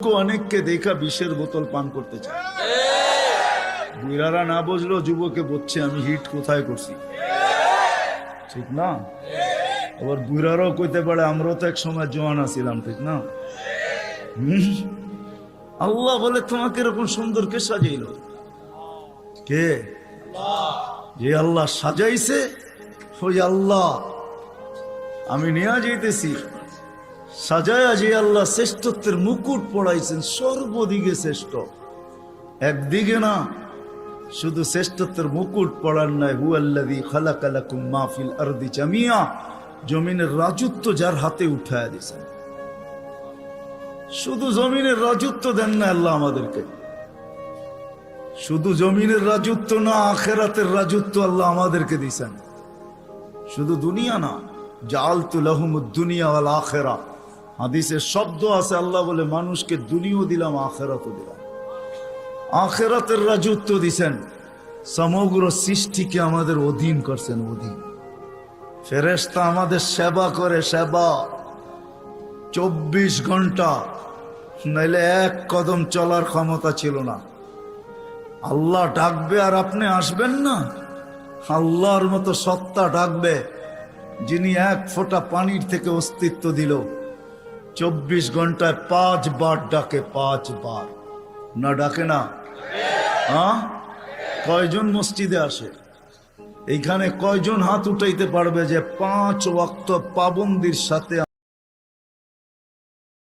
অনেককে দেখা বিষের বোতল পান করতে চায়। বুড়ারা না বুঝলো যুবকে বলছে আমি হিট কোথায় করছি, ঠিক না? আবার বুড়ারাও কইতে পারে আমরাও তো এক সময় জোয়ান আছিলাম, ঠিক না? আল্লাহ বলে তোমাকে এরকম সুন্দর কে সাজাইল? কে? যে আল্লাহ সাজাইছে ওই আল্লাহ আমি নিয়ে যাইতেছি। সাজায়া যে আল্লাহ শ্রেষ্ঠত্বের মুকুট পড়াইছেন, সর্বদিকে শ্রেষ্ঠ, একদিকে না। শুধু শ্রেষ্ঠত্বের মুকুট পড়ার নাই, হুয়াল্লাযী খালাকা লাকুম মা ফিল আরদি জামিয়া, জমিনের রাজত্ব যার হাতে উঠায়া দিয়েছেন। শুধু জমিনের রাজত্ব দেন না আল্লাহ আমাদেরকে, শুধু জমিনের রাজত্ব না, আখিরাতের রাজত্ব আল্লাহ আমাদেরকে দিয়েছেন। শুধু দুনিয়া না, জাআলতু লাহুমুদ দুনিয়া ওয়াল আখিরাহ, হাদিসের শব্দ আছে আল্লাহ বলে মানুষকে দুনিয়াও দিলাম আখিরাতও দিলাম। আখিরাতের রাজত্ব দিছেন, সমগ্র সৃষ্টিকে আমাদের অধীন করছেন, অধীন। ফেরেশতা আমাদের সেবা করে, সেবা 24 ঘন্টা, নাইলে এক কদম চলার ক্ষমতা ছিল না। আল্লাহ ডাকবে আর আপনি আসবেন না? আল্লাহর মতো সত্তা ডাকবে যিনি এক ফোঁটা পানির থেকে অস্তিত্ব দিল, 24 ঘন্টায় 5 বার ডাকে, 5 বার। না ডাকে না? হ্যাঁ, কয়জন মসজিদে আসে? এইখানে কয়জন হাত উঠাইতে পারবে যে 5 ওয়াক্ত পাবন্দির সাথে